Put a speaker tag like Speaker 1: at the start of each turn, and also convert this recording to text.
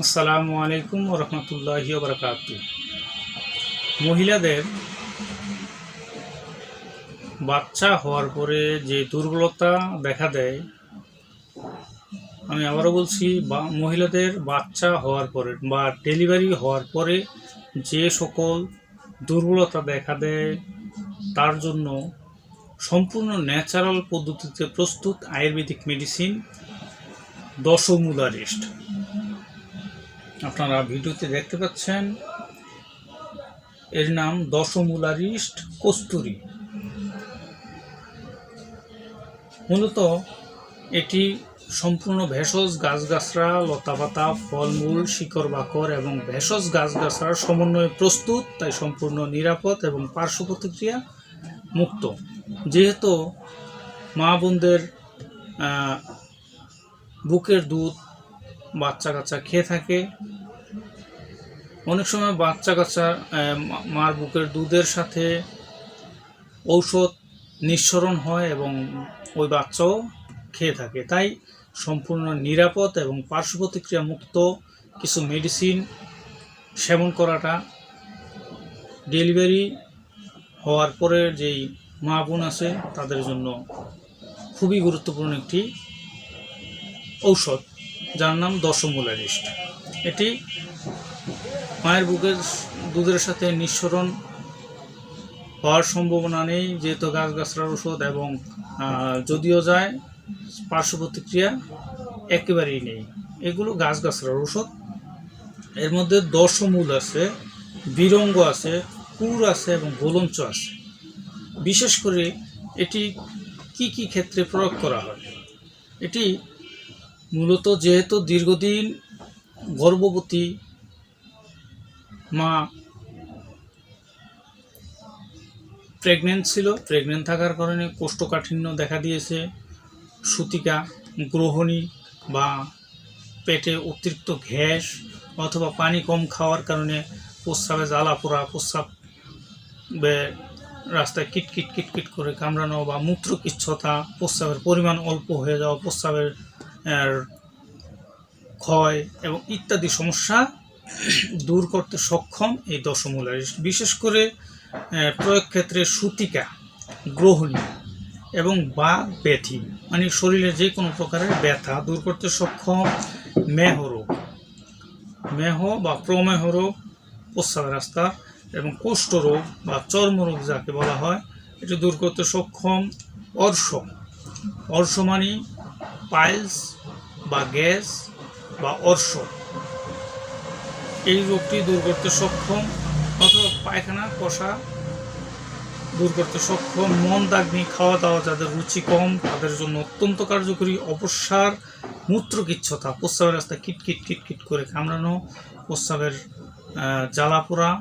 Speaker 1: আসসালামু আলাইকুম ওয়া রাহমাতুল্লাহি ওয়া বারাকাতুহু। মহিলাদের বাচ্চা হওয়ার পরে যে দুর্বলতা দেখা দেয়, আমি আবারও বলছি, মহিলাদের বাচ্চা হওয়ার পরে বা ডেলিভারি হওয়ার পরে যে সকল দুর্বলতা দেখা দেয় তার জন্য সম্পূর্ণ ন্যাচারাল পদ্ধতিতে প্রস্তুত আয়ুর্বেদিক মেডিসিন দশমূলা রেস্ট। আপনারা ভিডিওতে দেখতে পাচ্ছেন, এর নাম দশমূলা রেস্ট কস্তুরী। মূলত এটি সম্পূর্ণ ভেষজ গাছগাছরা, লতাপাতা, ফলমূল, শিকড় বাকড় এবং ভেষজ গাছগাছরার সমন্বয়ে প্রস্তুত, তাই সম্পূর্ণ নিরাপদ এবং পার্শ্ব প্রতিক্রিয়া মুক্ত। যেহেতু মা বোনদের বুকের দুধ বাচ্চা কাচ্চা খেয়ে থাকে, অনেক সময় বাচ্চা কাচ্চা মার বুকের দুধের সাথে ঔষধ নিঃসরণ হয় এবং ওই বাচ্চাও খেয়ে থাকে, তাই সম্পূর্ণ নিরাপদ এবং পার্শ্ব প্রতিক্রিয়া মুক্ত কিছু মেডিসিন সেবন করাটা ডেলিভারি হওয়ার পরে যেই মা বোন আছে তাদের জন্য খুবই গুরুত্বপূর্ণ একটি ঔষধ, যার নাম দশমূলা রেস্ট। এটি মায়ের বুকের দুধের সাথে নিঃসরণ হওয়ার সম্ভাবনা নেই, যেহেতু গাছগাছরার ওষুধ, এবং যদিও যায় পার্শ্ব প্রতিক্রিয়া একেবারেই নেই। এগুলো গাছগাছরার ওষুধ। এর মধ্যে দশমূল আছে, বিরঙ্গ আছে, কুর আছে এবং গোলঞ্চ আছে। বিশেষ করে এটি কি কি ক্ষেত্রে প্রয়োগ করা হয়? এটি মূলত যেহেতু দীর্ঘদিন গর্ভবতী মা প্রেগনেন্ট থাকার কারণে কোষ্ঠকাঠিন্য দেখা দিয়েছে, সূতিকা, গ্রহণী বা পেটে অতিরিক্ত গ্যাস অথবা পানি কম খাওয়ার কারণে প্রস্রাবে জ্বালা পোড়া, প্রস্রাব রাস্তায় কিটকিট কিটকিট করে কামড়ানো বা মূত্রকিচ্ছতা, প্রস্রাবের পরিমাণ অল্প হয়ে যাওয়া, প্রস্রাবের ক্ষয় এবং ইত্যাদি সমস্যা দূর করতে সক্ষম এই দশমূলা রেস্ট। বিশেষ করে প্রয়োগ ক্ষেত্রে সূতিকা, গ্রহণী এবং বাত ব্যথি, মানে শরীরে যে কোনো প্রকারের ব্যথা দূর করতে সক্ষম, মেহ বা প্রমেহ রোগ, প্রস্রাব রাস্তা এবং কুষ্ঠরোগ বা চর্মরোগ যাকে বলা হয়, এটি দূর করতে সক্ষম, অর্শ মানে পাইলস বা গ্যাস বা অর্শ, এই রোগটি দূর করতে সক্ষম, অথবা পায়খানা কষা দূর করতে সক্ষম, মন্দাগ্নি, খাওয়া দাওয়া যাদের রুচি কম তাদের জন্য অত্যন্ত কার্যকরী, অপসার, মূত্রকিচ্ছতা, প্রস্রাবের রাস্তায় কিটকিট কিটকিট করে কামড়ানো, প্রস্রাবের জ্বালা পোড়া,